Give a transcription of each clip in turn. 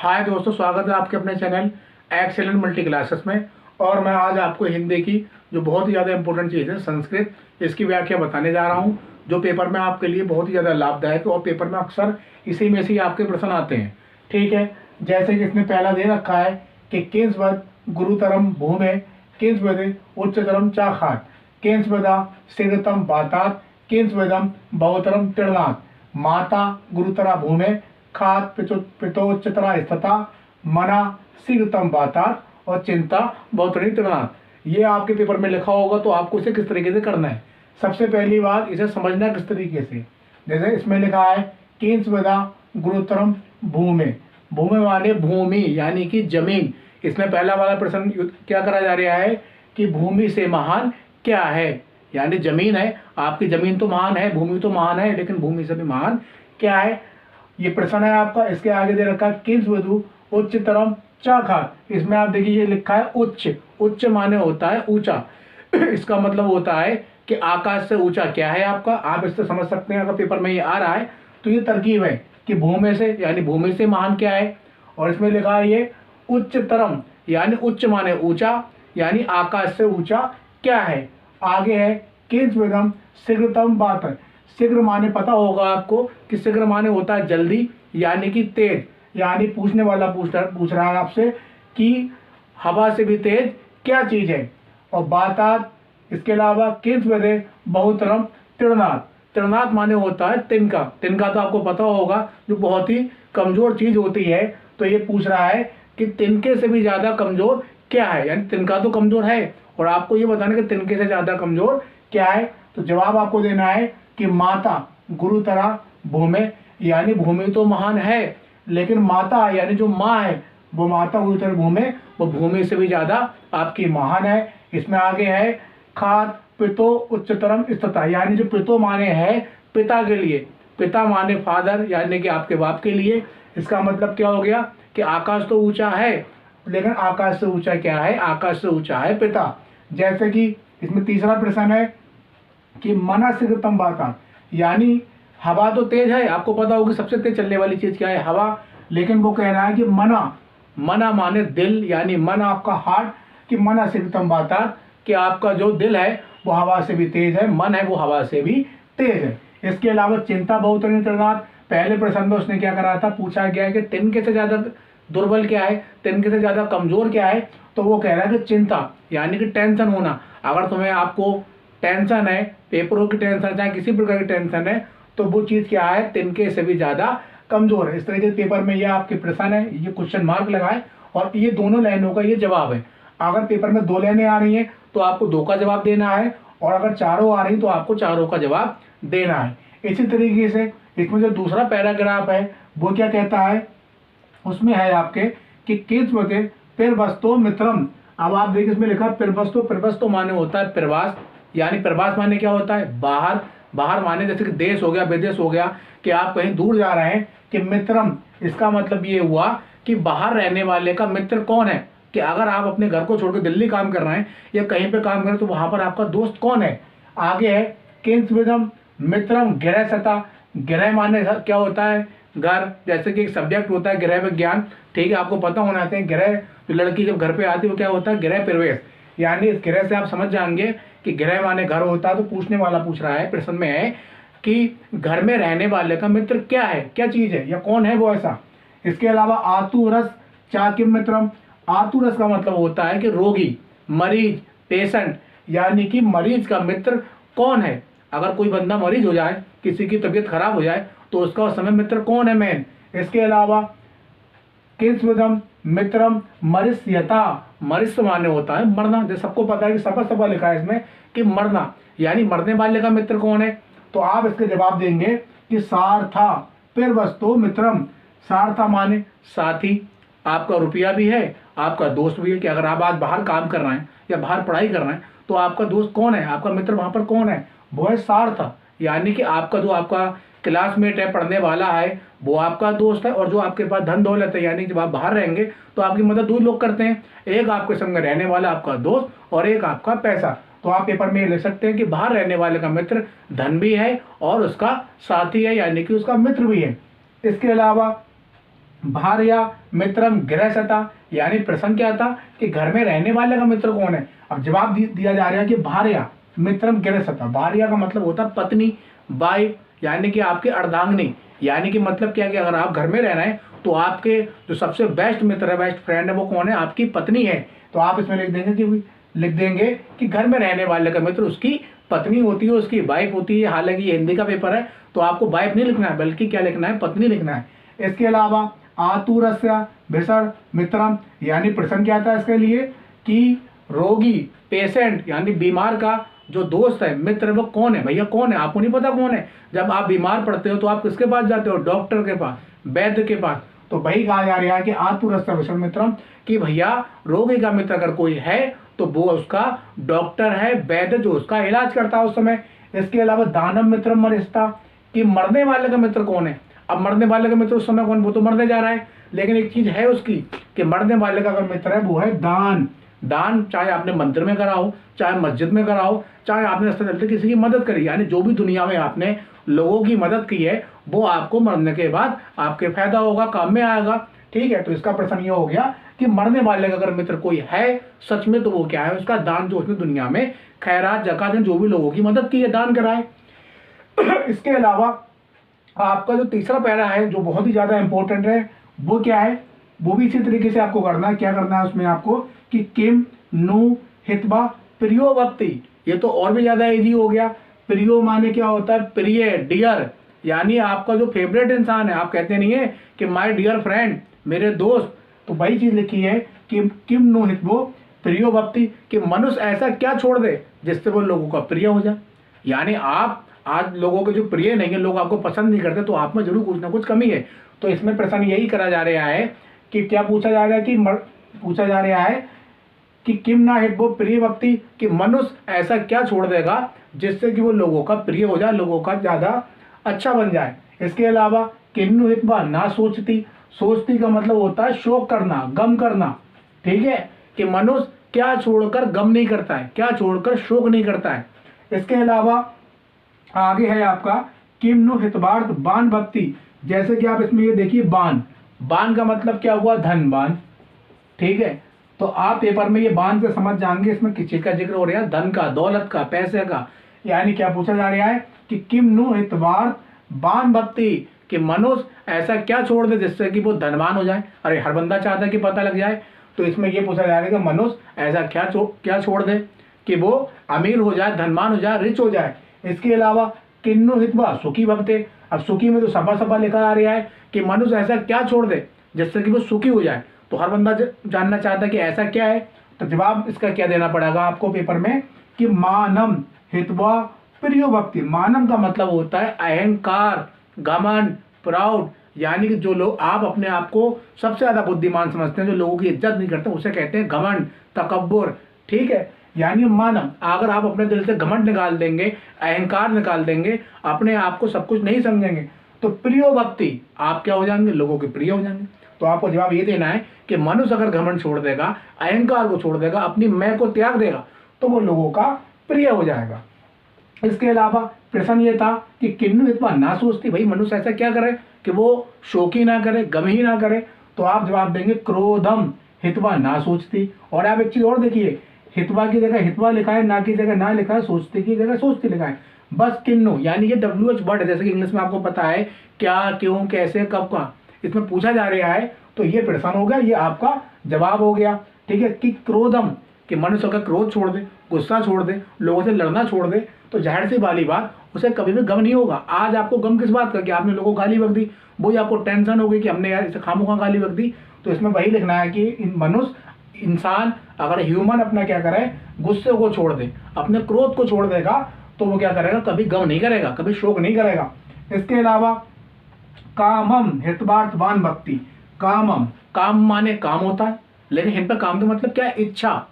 हाय दोस्तों, स्वागत है आपके अपने चैनल एक्सेलेंट मल्टी क्लासेस में। और मैं आज आपको हिंदी की जो बहुत ही ज़्यादा इंपॉर्टेंट चीज़ है संस्कृत, इसकी व्याख्या बताने जा रहा हूँ, जो पेपर में आपके लिए बहुत ही ज़्यादा लाभदायक है और पेपर में अक्सर इसी में से ही आपके प्रश्न आते हैं। ठीक है, जैसे कि इसमें पहला दे रखा है कि किंसवद गुरुतरम भूमे किंसवद उच्चतरम चाखात किंसवदा शीघ्रतम बातात किंसवदम बहुतरम तीर्णात् माता गुरुतरा भूमे खात पितोच्चतरा स्थिता मना शीघ्रतम बातात और चिंता बहुतरी तीर्णात्। ये आपके पेपर में लिखा होगा, तो आपको इसे किस तरीके से करना है। सबसे पहली बात, इसे समझना किस तरीके से। जैसे इसमें लिखा है किंसवदा गुरुतरम भूमे, भूमे माने भूमि यानी कि जमीन। इसमें पहला वाला प्रश्न क्या करा जा रहा है कि भूमि से महान क्या है, यानी जमीन है। आपकी जमीन तो महान है, भूमि तो महान है, लेकिन भूमि से भी महान क्या है, ये प्रश्न है आपका। इसके आगे दे रखा है किंसवधु उच्चतरम चाखात। इसमें आप देखिए ये लिखा है उच्च, उच्च माने होता है ऊंचा। इसका मतलब होता है कि आकाश से ऊंचा क्या है आपका, आप इससे समझ सकते हैं। अगर पेपर में ये आ रहा है तो ये तरकीब है कि भूमि से यानी भूमि से महान क्या है, और इसमें लिखा है ये उच्चतरम यानी उच्च माने ऊंचा, यानी आकाश से ऊंचा क्या है। आगे है किंसवदम शीघ्रतम बातात। शीघ्र माने पता होगा आपको कि शीघ्र माने होता है जल्दी यानी कि तेज, यानी पूछने वाला पूछ रहा है आपसे कि हवा से भी तेज क्या चीज है। और बातात, इसके अलावा किंसवदे बहुतरम तीर्णात्। तीर्णात् माने होता है तिनका। तिनका तो आपको पता होगा जो बहुत ही कमजोर चीज होती है। तो ये पूछ रहा है कि तिनके से भी ज्यादा कमजोर क्या है, यानी तिनका तो कमजोर है और आपको ये बताना कि तिनके से ज्यादा कमजोर क्या है। तो जवाब आपको देना है कि माता गुरुतरा भूमे, यानी भूमि तो महान है, लेकिन माता यानी जो माँ है वो माता गुरुतर भूमे, वो भूमि से भी ज्यादा आपकी महान है। इसमें आगे है खात पितो उच्चतरम स्थिता, यानी जो पितो माने है पिता के लिए, पिता माने फादर यानी कि आपके बाप के लिए। इसका मतलब क्या हो गया कि आकाश तो ऊंचा है, लेकिन आकाश से ऊंचा क्या है, आकाश से ऊंचा है पिता। जैसे कि इसमें तीसरा प्रश्न है कि मना शीघ्रतम बातात, यानी हवा तो तेज है, आपको पता होगी सबसे तेज चलने वाली चीज क्या है, हवा। लेकिन वो कह रहा है कि मना, मना माने दिल, यानी मन आपका हार्ट, कि मना शीघ्रतम बातात, कि आपका जो दिल है वो हवा से भी तेज है, मन है वो हवा से भी तेज है। इसके अलावा चिंता बहुतरम तीर्णात्। पहले प्रश्न में उसने क्या करा था, पूछा गया है कि तिनके से ज्यादा दुर्बल क्या है, तिनके से ज्यादा कमजोर क्या है। तो वो कह रहा है कि चिंता यानी कि टेंशन होना। अगर तुम्हें आपको टेंशन है, पेपरों की टेंशन, चाहे किसी प्रकार की टेंशन है, तो वो चीज क्या है, तिनके से भी ज्यादा कमजोर है। इस तरीके से पेपर में ये आपके प्रश्न है, ये क्वेश्चन मार्क लगाए और ये दोनों लाइनों का ये जवाब है। अगर पेपर में दो लाइनें आ रही हैं तो आपको दो का जवाब देना है, और अगर चारों आ रही तो आपको चारों का जवाब देना है। इसी तरीके से इसमें जो दूसरा पैराग्राफ है वो क्या कहता है, उसमें है आपके कि किंसवदे पिर्वस्तो मित्रम। अब आप देखिए इसमें लिखा पिर्वस्तो, पिर्वस्तो माने होता है प्रवास, यानी प्रवास माने क्या होता है, बाहर। बाहर माने जैसे कि देश हो गया, विदेश हो गया, कि आप कहीं दूर जा रहे हैं। कि मित्रम, इसका मतलब ये हुआ कि बाहर रहने वाले का मित्र कौन है, कि अगर आप अपने घर को छोड़कर दिल्ली काम कर रहे हैं या कहीं पे काम कर रहे हैं तो वहां पर आपका दोस्त कौन है। आगे है किंसवदम मित्रम गृह सता। गृह माने क्या होता है, घर। जैसे कि एक सब्जेक्ट होता है गृह विज्ञान, ठीक है, आपको पता होना चाहिए। गृह, जो लड़की जब घर पे आती है वो क्या होता है, गृह प्रवेश, यानी इस गृह से आप समझ जाएंगे कि गृह माने घर होता है। तो पूछने वाला पूछ रहा है, प्रश्न में है कि घर में रहने वाले का मित्र क्या है, क्या चीज है या कौन है वो ऐसा। इसके अलावा आतुरस चाकिम मित्रम। आतुरस का मतलब होता है कि रोगी, मरीज, पेशेंट, यानी कि मरीज का मित्र कौन है। अगर कोई बंदा मरीज हो जाए, किसी की तबीयत खराब हो जाए, तो उसका उस समय मित्र कौन है, मेन। इसके अलावा किंसवदम मित्रम मरिष्यता। मरिष्य माने होता है मरना, जैसे सबको पता है कि सफा लिखा है इसमें कि मरना, यानी मरने वाले का मित्र कौन है। तो आप इसके जवाब देंगे कि सार्था पिर्वस्तो मित्रम। सार्था माने साथी, आपका रुपया भी है, आपका दोस्त भी है। कि अगर आप आज बाहर काम कर रहे हैं या बाहर पढ़ाई कर रहे हैं तो आपका दोस्त कौन है, आपका मित्र वहां पर कौन है, वो है सार्था, यानी कि आपका जो आपका क्लासमेट है, पढ़ने वाला है, वो आपका दोस्त है। और जो आपके पास धन दौलत है, यानी जब आप बाहर रहेंगे तो आपकी मदद दो लोग करते हैं, एक आपके संग रहने वाला आपका दोस्त और एक आपका पैसा। तो आप पेपर में लिख सकते हैं कि बाहर रहने वाले का मित्र धन भी है और उसका साथी है, यानी कि उसका मित्र भी है। इसके अलावा भार्या मित्रम गृहस्था, यानी प्रश्न क्या था कि घर में रहने वाले का मित्र कौन है। अब जवाब दिया जा रहा है कि भार्या मित्रम गृहस्था। भार्या का मतलब होता है पत्नी, वाइफ, यानी कि आपकी अर्धांगिनी। यानी कि मतलब क्या कि अगर आप घर में रह रहे हैं तो आपके जो सबसे बेस्ट मित्र है, बेस्ट फ्रेंड है, वो कौन है, आपकी पत्नी है। तो आप इसमें लिख देंगे कि घर में रहने वाले का मित्र उसकी पत्नी होती है, उसकी वाइफ होती है। हालांकि ये हिंदी का पेपर है तो आपको वाइफ नहीं लिखना है, बल्कि क्या लिखना है, पत्नी लिखना है। इसके अलावा आतुरस्य भीषण मित्रम, यानी प्रश्न क्या था इसके लिए कि रोगी, पेशेंट, यानी बीमार का जो दोस्त है, मित्र, वो कौन है। भैया कौन है, आपको नहीं पता कौन है। जब आप बीमार पड़ते हो तो आप किसके पास जाते हो, डॉक्टर के पास, वैद्य के पास। तो वही कहा जा रहा है कि आतुरस्य भीषण मित्रम, कि भैया रोगी का मित्र अगर कोई है तो वो उसका डॉक्टर है, वैद्य, जो उसका इलाज करता है उस समय। इसके अलावा दानव मित्रम मरिष्ठा, कि मरने वाले का मित्र कौन है। अब मरने वाले का मित्र उस समय कौन, वो तो मरने जा रहा है, लेकिन एक चीज है उसकी कि मरने वाले का अगर मित्र है वो है दान। दान चाहे आपने मंदिर में करा हो, चाहे मस्जिद में करा हो, चाहे आपने रास्ते चलते किसी की मदद करी, यानी जो भी दुनिया में आपने लोगों की मदद की है वो आपको मरने के बाद आपके फायदा होगा, काम में आएगा। ठीक है, तो इसका प्रश्न ये हो गया कि मरने वाले का अगर मित्र कोई है सच में तो वो क्या है, उसका दान, जो उसने दुनिया में खैरात, ज़कात, जो भी लोगों की मदद की है, दान कराए। इसके अलावा आपका जो तीसरा पैरा है जो बहुत ही ज़्यादा इंपॉर्टेंट है, वो क्या है, वो भी इसी तरीके से आपको करना है। क्या करना है उसमें आपको कि किम नु हितवा प्रियो भक्ति। ये तो और भी ज़्यादा इजी हो गया। प्रियो माने क्या होता है, प्रिय, डियर, यानी आपका जो फेवरेट इंसान है। आप कहते नहीं है कि माय डियर फ्रेंड, मेरे दोस्त, तो वही चीज़ लिखी है कि किम नु हितवो प्रियो भक्ति, कि मनुष्य ऐसा क्या छोड़ दे जिससे वो लोगों का प्रिय हो जाए। यानी आप आज लोगों के जो प्रिय नहीं है, लोग आपको पसंद नहीं करते, तो आप में जरूर कुछ ना कुछ कमी है। तो इसमें प्रश्न यही करा जा रहा है कि क्या पूछा जा रहा है कि पूछा जा रहा है कि किम ना हितवो प्रिय भक्ति, कि मनुष्य ऐसा क्या छोड़ देगा जिससे कि वो लोगों का प्रिय हो जाए, लोगों का ज़्यादा अच्छा बन जाए। इसके अलावा किन्नु हितवा ना सोचती। सोचती का मतलब होता है शोक करना, गम करना। ठीक है, कि मनुष्य क्या छोड़कर गम नहीं करता है, क्या छोड़कर शोक नहीं करता है। इसके अलावा आगे है आपका किम्नु हितवार्थ बान भक्ति। जैसे कि आप इसमें ये देखिए बान, बान का मतलब क्या हुआ, धन बान। ठीक है, तो आप पेपर में ये बान से समझ जाएंगे इसमें किस चीज का जिक्र हो रहा है, धन का, दौलत का, पैसे का। यानी क्या पूछा जा रहा है कि किम्नु हितवार्थ बान भक्ति, कि मनुष्य ऐसा क्या छोड़ दे जिससे कि वो धनवान हो जाए। अरे हर बंदा चाहता है कि पता लग जाए, तो इसमें ये पूछा जा रहा है कि मनुष्य ऐसा क्या छोड़ दे कि वो अमीर हो जाए, धनवान हो जाए, रिच हो जाए। इसके अलावा किन्नु हितवा सुखी भक्ते। अब सुखी में तो सफा सफा लिखा आ रहा है कि मनुष्य ऐसा क्या छोड़ दे जिससे कि वो सुखी हो जाए। तो हर बंदा जानना चाहता है कि ऐसा क्या है। तो जवाब इसका क्या देना पड़ेगा आपको पेपर में कि मानम हितवा प्रियो भक्ति। मानम का मतलब होता है अहंकार, घमंड, प्राउड, यानी कि जो लोग आप अपने आप को सबसे ज्यादा बुद्धिमान समझते हैं, जो लोगों की इज्जत नहीं करते, उसे कहते हैं घमंड, तकब्बुर। ठीक है, यानी मानम, अगर आप अपने दिल से घमंड निकाल देंगे, अहंकार निकाल देंगे, अपने आप को सब कुछ नहीं समझेंगे, तो प्रियो भक्ति, आप क्या हो जाएंगे, लोगों के प्रिय हो जाएंगे। तो आपको जवाब ये देना है कि मनुष्य अगर घमंड छोड़ देगा, अहंकार को छोड़ देगा, अपनी मैं को त्याग देगा, तो वो लोगों का प्रिय हो जाएगा। इसके अलावा प्रश्न ये था कि किन्नु हितवा ना सोचती। भाई मनुष्य ऐसा क्या करे कि वो शोकी ना करे, गम ही ना करे। तो आप जवाब देंगे क्रोधम हितवा ना सोचती। और आप एक चीज और देखिए, हितवा की जगह हितवा लिखा है, ना की जगह ना लिखा है, सोचती की जगह सोचती लिखा है। बस किन्नु, यानी ये WH वर्ड है, जैसे कि इंग्लिश में आपको पता है क्या, क्यों, कैसे, कब का, इसमें पूछा जा रहा है। तो ये प्रश्न हो गया, ये आपका जवाब हो गया। ठीक है, कि क्रोधम, कि मनुष्य का क्रोध छोड़ दे, गुस्सा छोड़ दे, लोगों से लड़ना छोड़ दे, तो जाहिर सी वाली बात उसे कभी भी गम नहीं होगा। आज आपको गम किस बात का कि आपने लोगों को गाली बक दी, वही आपको टेंशन होगी कि हमने यार इसे खामोखा गाली बक दी। तो इसमें वही लिखना है कि मनुष्य, इंसान अगर ह्यूमन अपना क्या करे, गुस्से को छोड़ दे, अपने क्रोध को छोड़ देगा, तो वो क्या करेगा, कभी गम नहीं करेगा, कभी शोक नहीं करेगा। इसके अलावा कामम हितवार्थवान भक्ति। कामम, काम माने काम होता है, लेकिन इन पर काम का मतलब क्या है, इच्छा।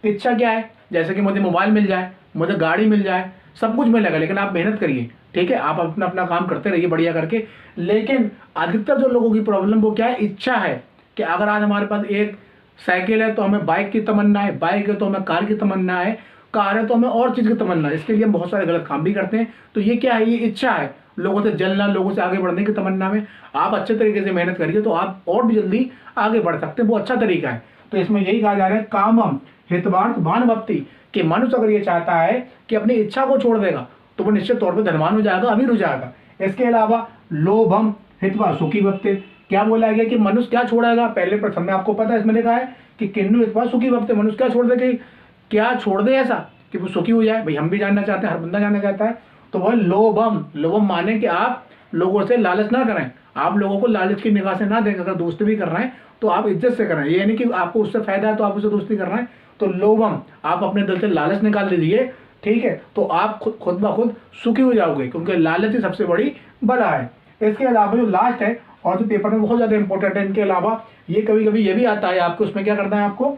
इच्छा क्या है, जैसे कि मुझे मोबाइल मिल जाए, मुझे गाड़ी मिल जाए, सब कुछ मिलेगा, लेकिन आप मेहनत करिए। ठीक है, आप अपना अपना काम करते रहिए बढ़िया करके। लेकिन अधिकतर जो लोगों की प्रॉब्लम वो क्या है, इच्छा है कि अगर आज हमारे पास एक साइकिल है तो हमें बाइक की तमन्ना है, बाइक है तो हमें कार की तमन्ना है, कार है तो हमें और चीज़ की तमन्ना है। इसके लिए हम बहुत सारे गलत काम भी करते हैं। तो ये क्या है, ये इच्छा है। लोगों से जलना, लोगों से आगे बढ़ने की तमन्ना में आप अच्छे तरीके से मेहनत करिए तो आप और भी जल्दी आगे बढ़ सकते हैं। वो अच्छा तरीका है। तो इसमें यही कहा जा रहा है कामम हितवार्थ भान भक्ति, कि मनुष्य अगर ये चाहता है कि अपनी इच्छा को छोड़ देगा तो वो निश्चित तौर पर धनवान हो जाएगा, अमीर हो जाएगा। इसके अलावा लोभम हितवा सुखी भक्ति, क्या बोला गया कि मनुष्य क्या छोड़ेगा? पहले प्रश्न में आपको पता है, इसमें लिखा है कि किन्नु हितवा सुखी भक्ति, मनुष्य क्या छोड़ दे, कि क्या छोड़ दे ऐसा कि वो सुखी हो जाए। भाई हम भी जानना चाहते हैं, हर बंदा जानना चाहता है। तो वह लोभम, लोभम माने कि आप लोगों से लालच ना करें, आप लोगों को लालच की निगाह से ना दें। अगर दोस्ती भी कर रहे हैं तो आप इज्जत से करें, ये नहीं कि आपको उससे फायदा है तो आप उससे दोस्ती कर रहे हैं। तो लोभम, आप अपने दिल से लालच निकाल दीजिए, ठीक है, तो आप खुद ब खुद सुखी हो जाओगे, क्योंकि लालच ही सबसे बड़ी बला है। इसके अलावा जो लास्ट है और जो पेपर में बहुत ज़्यादा इंपॉर्टेंट है, इनके अलावा ये कभी कभी ये भी आता है आपको, उसमें क्या करना है आपको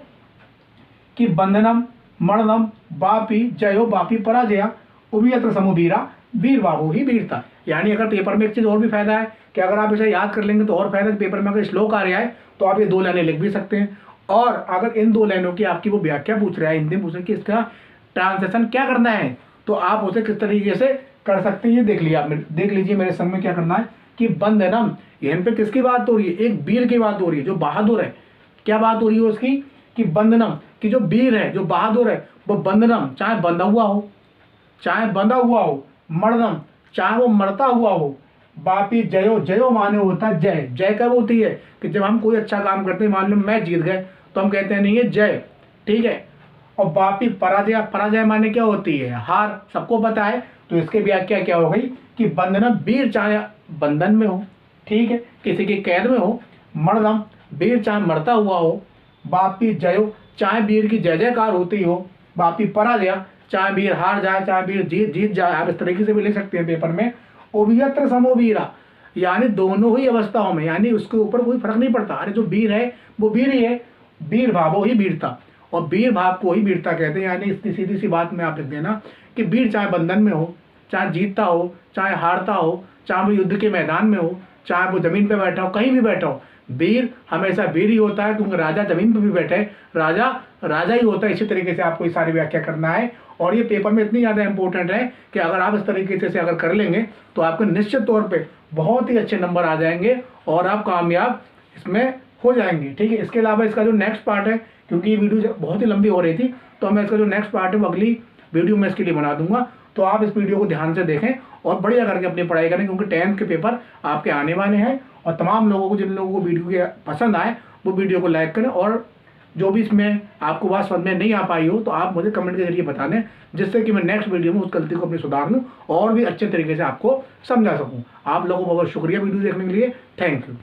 कि बंधनम मरणम बापी जयो बापी पराजया उभयत्र समूवीरा वीर बाबू ही वीरता। यानी अगर पेपर में एक चीज़ और भी फायदा है कि अगर आप इसे याद कर लेंगे तो और फायदा, पेपर में अगर श्लोक आ रहा है तो आप ये 2 लाइनें लिख भी सकते हैं। और अगर इन 2 लाइनों की आपकी वो व्याख्या पूछ रहा है, हिंदी में पूछ रहे कि इसका ट्रांसलेशन क्या करना है, तो आप उसे किस तरीके से कर सकते हैं ये देख लीजिए मेरे संग में क्या करना है कि बंधनम, यहाँ पे किसकी बात हो रही है? एक वीर की बात हो रही है जो बहादुर है। क्या बात हो रही है उसकी? कि बंधनम, कि जो वीर है, जो बहादुर है, वो बंधनम, चाहे बंधा हुआ हो, चाहे बंधा हुआ हो, मरणम, चाहे वो मरता हुआ हो, बापी जयो, जयो माने होता है जय। जय कब होती है? कि जब हम कोई अच्छा काम करते हैं, मान लो मैच जीत गए तो हम कहते हैं नहीं है जय, ठीक है। और बापी पराजय, पराजय माने क्या होती है? हार, सबको पता है। तो इसके व्याख्या क्या हो गई कि बंधनम, वीर चाहे बंधन में हो, ठीक है, किसी की कैद में हो, मरणम, वीर चाहे मरता हुआ हो, बापी जयो, चाहे वीर की जय जयकार होती हो, बापी पराजय, चाहे वीर हार जाए, चाहे वीर जीत जाए। आप इस तरीके से भी लिख सकते हैं पेपर में। उभयत्र समोवीरा, यानी दोनों ही अवस्थाओं में, यानी उसके ऊपर कोई फर्क नहीं पड़ता। अरे जो वीर है वो वीर ही है, वीर भावो ही वीरता, और वीर भाव को ही वीरता कहते हैं। यानी इतनी सीधी सी बात में आप लिख देना कि वीर चाहे बंधन में हो, चाहे जीतता हो, चाहे हारता हो, चाहे वो युद्ध के मैदान में हो, चाहे वो जमीन पे बैठा हो, कहीं भी बैठा हो, वीर हमेशा वीर ही होता है, क्योंकि राजा जमीन पर भी बैठे, राजा राजा ही होता है। इसी तरीके से आपको ये सारी व्याख्या करना है। और ये पेपर में इतनी ज़्यादा इंपॉर्टेंट है कि अगर आप इस तरीके से अगर कर लेंगे तो आपको निश्चित तौर पे बहुत ही अच्छे नंबर आ जाएंगे और आप कामयाब इसमें हो जाएंगे, ठीक है। इसके अलावा इसका जो नेक्स्ट पार्ट है, क्योंकि ये वीडियो बहुत ही लंबी हो रही थी, तो मैं इसका जो नेक्स्ट पार्ट है वो अगली वीडियो में इसके लिए बना दूंगा। तो आप इस वीडियो को ध्यान से देखें और बढ़िया करके अपनी पढ़ाई करें, क्योंकि 10th के पेपर आपके आने वाले हैं। और तमाम लोगों को, जिन लोगों को वीडियो के पसंद आए, वो वीडियो को लाइक करें, और जो भी इसमें आपको बात समझ में नहीं आ पाई हो तो आप मुझे कमेंट के जरिए बता दें, जिससे कि मैं नेक्स्ट वीडियो में उस गलती को अपनी सुधार लूँ और भी अच्छे तरीके से आपको समझा सकूँ। आप लोगों को बहुत शुक्रिया वीडियो देखने के लिए। Thank you.